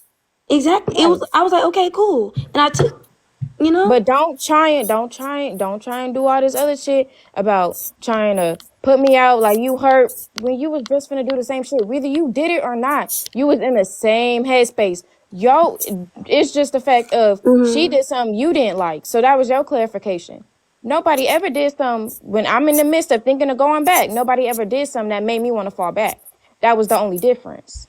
Exactly. It Right. was I was like, okay, cool. And I took, you know? But don't try and do all this other shit about trying to put me out like you hurt when you was just finna do the same shit. Whether you did it or not, you was in the same headspace. Yo, it's just the fact of she Mm-hmm. did something you didn't like. So that was your clarification. Nobody ever did something when I'm in the midst of thinking of going back. Nobody ever did something that made me want to fall back. That was the only difference.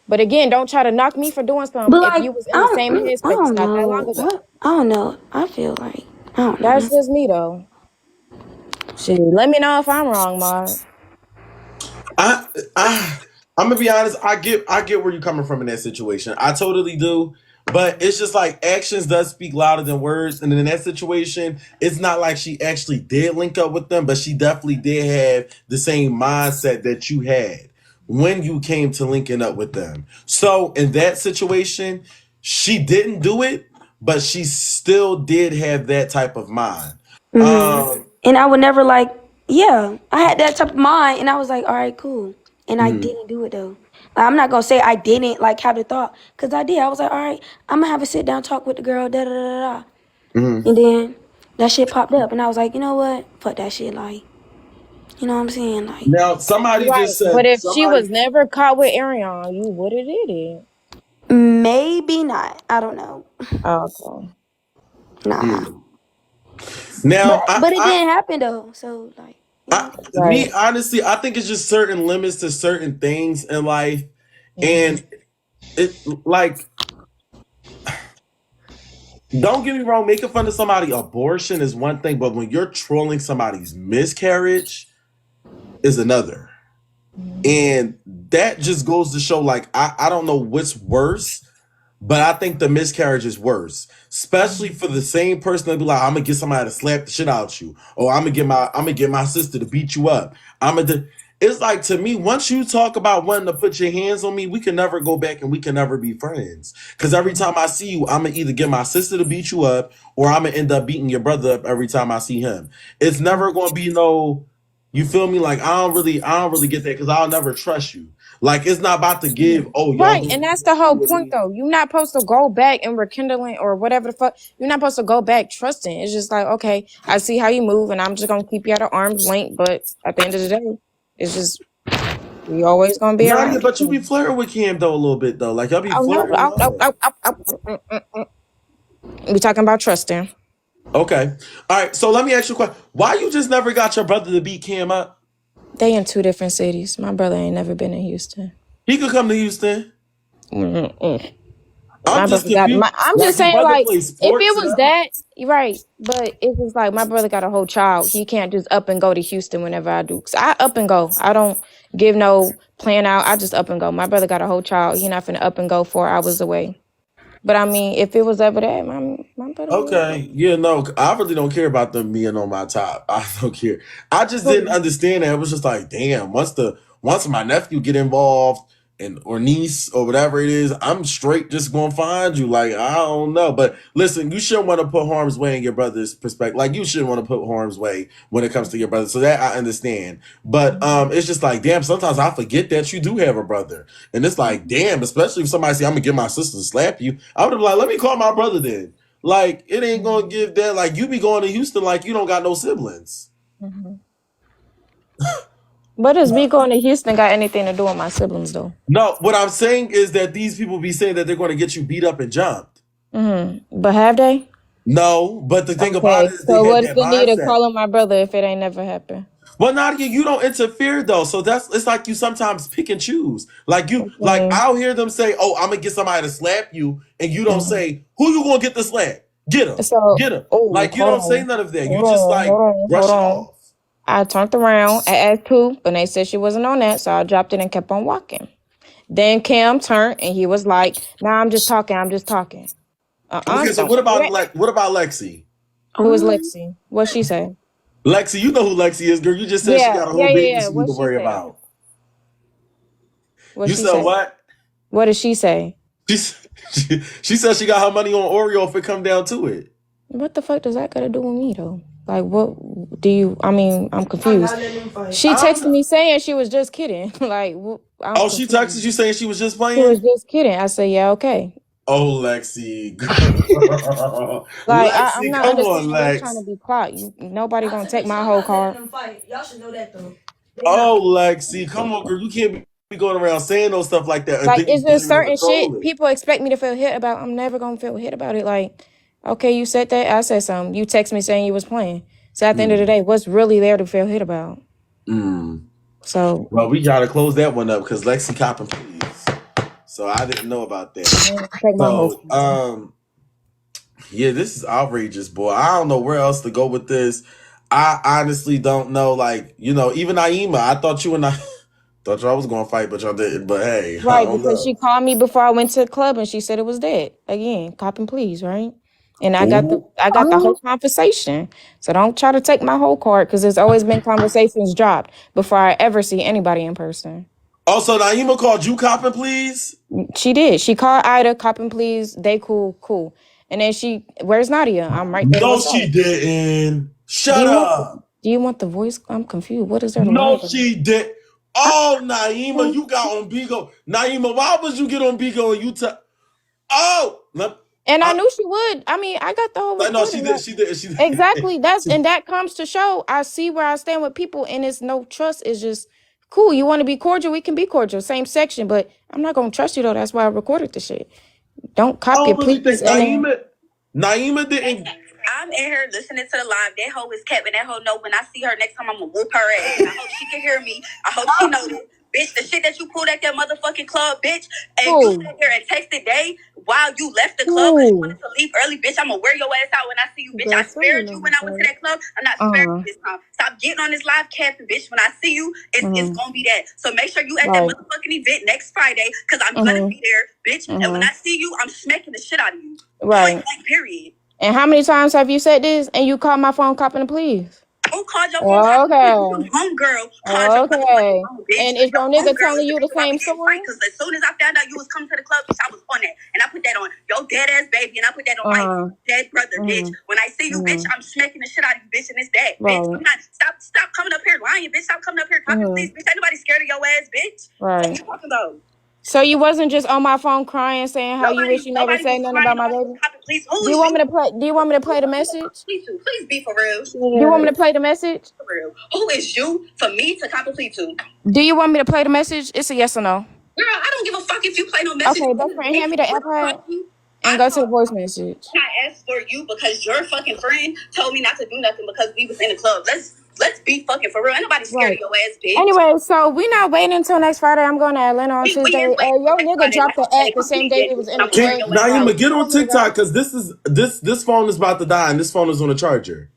But again, don't try to knock me for doing something But if like you was in the same I headspace don't not that long know. ago. I don't know. I feel like I don't That's know. just me though. Shit, let me know if I'm wrong, Mark. I I I'm gonna be honest. I get where you're coming from in that situation. I totally do. But it's just like actions does speak louder than words. And in that situation, it's not like she actually did link up with them, but she definitely did have the same mindset that you had when you came to linking up with them. So in that situation, she didn't do it, but she still did have that type of mind. Hmm. Um, And I would never like, yeah, I had that type of mind, and I was like, all right, cool. And I mhm. didn't do it though. Like, I'm not gonna say I didn't like have the thought, cause I did. I was like, all right, I'm gonna have a sit down talk with the girl, da da da da. Da. Mhm. And then that shit popped up, and I was like, you know what? Fuck that shit. Like, you know what I'm saying? Like, Now somebody Right. just But said if she somebody was never caught with Arion, you would have did it. Maybe not. I don't know. Okay. Nah. Now, But it didn't happen though. So like, you know. Right. me honestly, I think it's just certain limits to certain things in life, Mm-hmm. and it like don't get me wrong, making fun of somebody abortion is one thing, but when you're trolling somebody's miscarriage is another. And that just goes to show like I don't know what's worse, but I think the miscarriage is worse. Especially for the same person that be like, I'm gonna get somebody to slap the shit out you, or I'm gonna get my sister to beat you up. It's like to me, once you talk about wanting to put your hands on me, we can never go back and we can never be friends. Cause every time I see you, I'm gonna either get my sister to beat you up or I'm gonna end up beating your brother up every time I see him. It's never gonna be no, you feel me? Like I don't really get that because I'll never trust you. Like it's not about to give, oh y'all Right, do and that's the whole with point, me. though. You're not supposed to go back and rekindling or whatever the fuck. You're not supposed to go back trusting. It's just like, okay, I see how you move, and I'm just gonna keep you at an arm's length. But at the end of the day, it's just we always gonna be Nadia, around each but you be other. flirting with Cam though a little bit though. Like y'all be Oh no, flirting and all. we talking about trusting. Okay. All right. So let me ask you a question. Why you just never got your brother to beat Cam up? They in two different cities. My brother ain't never been in Houston. He could come to Houston. Mm-mm. I'm My just brother got confused. my. I'm Like just your saying, brother like, plays if sports it and was everything. that, you're right. But it's just like my brother got a whole child. He can't just up and go to Houston whenever I do. Cause I up and go. I don't give no plan out. I just up and go. My brother got a whole child. He not finna up and go 4 hours away. But I mean, if it was ever that, my brother would go. Okay, yeah, no, I really don't care about them being on my top. I don't care. I just didn't Cool. understand that. It was just like, damn, once my nephew get involved and or niece or whatever it is, I'm straight just gonna find you. Like, I don't know. But listen, you shouldn't want to put harm's way in your brother's perspective. Like you shouldn't want to put harm's way when it comes to your brother. So that I understand. But it's just like, damn, sometimes I forget that you do have a brother. And it's like, damn, especially if somebody say I'm gonna get my sister to slap you, I would have been like, let me call my brother then. Like it ain't gonna give that. Like you be going to Houston like you don't got no siblings. Mm-hmm. What does me going to Houston got anything to do with my siblings, though? No, what I'm saying is that these people be saying that they're going to get you beat up and jumped. But have they? No, but the thing about Okay. it is they So had what's that the need of mindset. calling my brother if it ain't never happened? Well, Nadia, you don't interfere though, so that's it's like you sometimes pick and choose. Like Okay. I'll hear them say, "Oh, I'm gonna get somebody to slap you," and you don't Mhm. say, "Who you gonna get the slap? Get him, So, get him." oh, Like you don't say none of that. You just like hold brush it on. off. I turned around. I asked who, but they said she wasn't on that, so I dropped it and kept on walking. Then Cam turned and he was like, "Nah, I'm just talking. I'm just talking." Okay, so Don't do that. what about Lexi? Who is Lexi? What she say? Lexi, you know who Lexi is, girl. You just said she Yeah, got a yeah, whole yeah, baby yeah. she need What to she worry say? about. What You she said say? what? What did she say? She, she said she got her money on Oreo if it come down to it. What the fuck does that got to do with me though? Like, what do you? I mean, I'm I'm confused. not letting them fight. She I don't texted know. me saying she was just kidding. Like, I'm Oh, she texted confused. you saying she was just She was playing? just kidding. I said, yeah, okay. Oh, Lexi. Girl. Like, I'm Lexi, not come on, understanding what's trying to Lex. be plot. Nobody I gonna said take this, my I'm whole not letting card. them fight. Y'all should know that though. They not. Oh, Lexi, come on, girl. You can't be going around saying no stuff like that and Like, think you it's just blaming them for certain shit trolling. people expect me to feel hit about. I'm never gonna feel hit about it. Like, okay, you said that. I said something. You text me saying you was playing. So at the end of the Mm, day, what's really there to feel hit about? mm. So Well, we gotta close that one up because Lexi copping please. So I didn't know about that. take my whole So, card. yeah, this is outrageous, boy. I don't know where else to go with this. I honestly don't know. Like, even Naima, I thought you and I thought y'all was gonna fight, but y'all didn't. But hey, I Right, don't because know. she called me before I went to the club and she said it was dead. Again, cop and please, right? And Ooh. I got the whole conversation. So don't try to take my whole card because there's always been conversations dropped before I ever see anybody in person. Also, Naima called you copping, please. She did. She called Ida, cop and please, they cool. And then where's Nadia? I'm right there. No, What's up? she didn't. Do Shut you want up. do you want the voice? I'm confused. What is there to lie No, about? she did. Oh, Naima, you got on Bigo. Naima, why would you get on Bigo and you tell? Oh, And I I, knew she would. I mean, I got the whole no, she recording. did. She did. She Exactly. did. That comes to show. I see where I stand with people, and it's no trust. It's just cool. You want to be cordial, we can be cordial. Same section, but I'm not gonna trust you though. That's why I recorded the shit. Don't copy I it, don't really please. think Naima didn't. I'm in here listening to the live. That hoe is Kevin. That hoe know when I see her next time, I'm gonna whoop her ass. And I hope she can hear me. I hope she knows it. Bitch, the shit that you pulled at that motherfucking club, bitch, and you sat here and texted Day while you left the club because you wanted to leave early, bitch. I'm gonna wear your ass out when I see you, bitch. I spared you when I went to that club. I'm not sparing you this time. Stop getting on this live capping, bitch. When I see you, it's gonna be that. So make sure you at that motherfucking event next Friday because I'm gonna be there, bitch. And when I see you, I'm smacking the shit out of you. Right. Like, period. And how many times have you said this and you called my phone copping the please? Who called your phone? Okay. Homegirl called your Okay. phone, bitch. And is your nigga telling you the same story? Because as soon as I found out you was coming to the club, bitch, I was on that. And I put that on your dead ass baby, and I put that on my dead brother, bitch. When I see you, bitch, I'm smacking the shit out of you, bitch, and it's that, bitch. I'm not, stop coming up here lying, bitch. Stop coming up here talking, please, bitch. Ain't nobody scared of your ass, bitch. Right. What you talking about? So you wasn't just on my phone crying, saying how you wish you never said nothing about my baby? Please, Do you want me to play? Do you want me to play the message? Please be for real. Do you want me to play the message? For real. Who is you for me to cop a plea to? Do you want me to play the message? It's a yes or no. Girl, I don't give a fuck if you play no message. Okay, best friend, hand me the iPad and go to the voice message. I asked for you because your fucking friend told me not to do nothing because we was in the club. Let's be fucking for real. Ain't nobody scared of your ass, bitch. Anyway, so we not waiting until next Friday. I'm going to Atlanta on Tuesday. Your nigga dropped the act the same day we was in the club. Naima, get on TikTok because this phone is about to die and this phone is on a charger.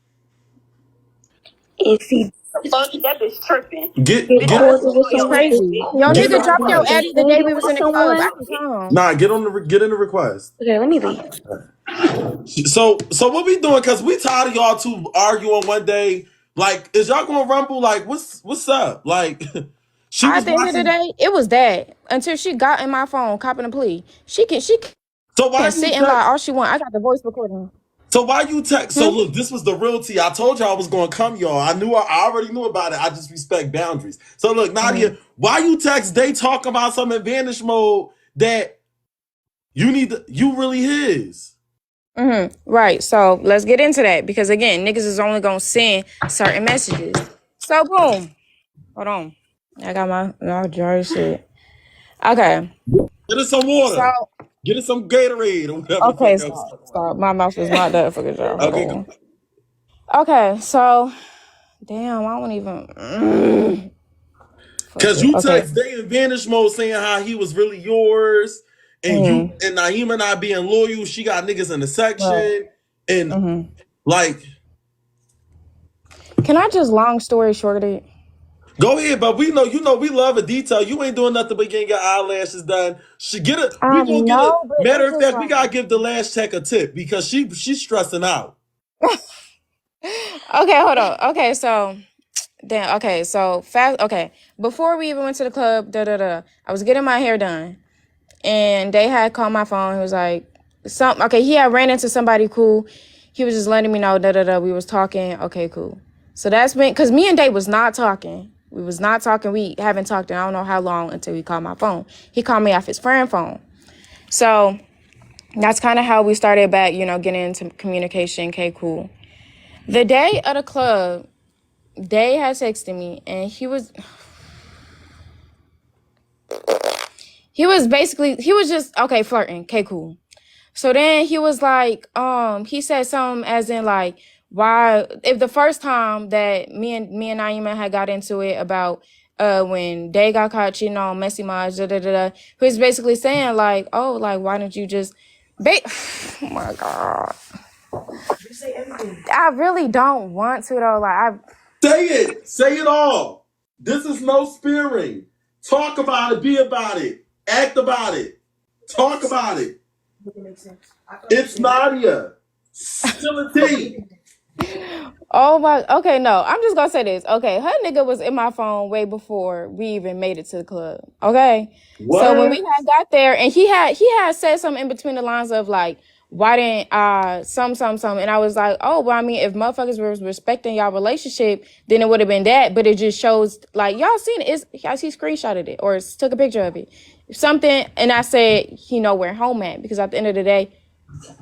If he fuck that bitch tripping. Get crazy. Your nigga dropped your addy the day we was in the club. I can come. Nah, get in the request. Okay, let me leave. So what we doing? Cause we tired of y'all two arguing one day. Like, is y'all gonna rumble? Like, what's up? Like, she was At the end of the watching. day, it was that until she got in my phone copping a plea. She can So why you sit and lie all she want. I got the voice recording. So why you text? So look, this was the real tea. I told y'all I was gonna come, y'all. I already knew about it. I just respect boundaries. So look, Nadia, why you text? They talk about some advantage mode that you really his. Right. So let's get into that because again, niggas is only gonna send certain messages. So boom. Hold on. I got my jar shit. Okay. Get us some water. So, get us some Gatorade or whatever. Okay, stop. My mouth is not that fucking jar. Okay, go. Okay, so damn, I don't even because you text they in vanish mode saying how he was really yours. And you and Naima not being loyal, she got niggas in the section. And like, can I just long story short it? Go ahead, but we know we love a detail. You ain't doing nothing but getting your eyelashes done. We gonna get a matter of fact, we gotta give the lash tech a tip because she's stressing out. Okay, hold on. Okay, so fast. Okay, before we even went to the club, I was getting my hair done. And they had called my phone. He was like, he had ran into somebody cool. He was just letting me know, we was talking. Okay, cool. So that's been, because me and Dave was not talking. We was not talking. We haven't talked in I don't know how long until he called my phone. He called me off his friend phone. So that's kind of how we started back, getting into communication. Okay, cool. The day of the club, Dave had texted me and he was just, okay, flirting. Okay, cool. So then he was like, he said something as in like, why, if the first time that me and Naima had got into it about when Day got caught cheating on Messy Maj, he was basically saying like, oh, like, why don't you just, oh my God. I really don't want to though. Like, Say it all. This is no spearing. Talk about it, be about it. Act about it. Talk about it. It's Nadia. Still a T. Oh my, okay, no, I'm just gonna say this. Okay, her nigga was in my phone way before we even made it to the club. Okay. What? So when we had got there and he had said something in between the lines of like, why didn't some and I was like, oh, well, I mean, if motherfuckers was respecting y'all relationship, then it would have been that. But it just shows like y'all seen it. He screenshotted it or took a picture of it. Something, and I said he know where home at because at the end of the day,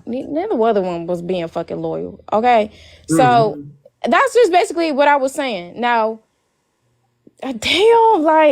neither other one was being fucking loyal. Okay. So that's just basically what I was saying. Now, damn, like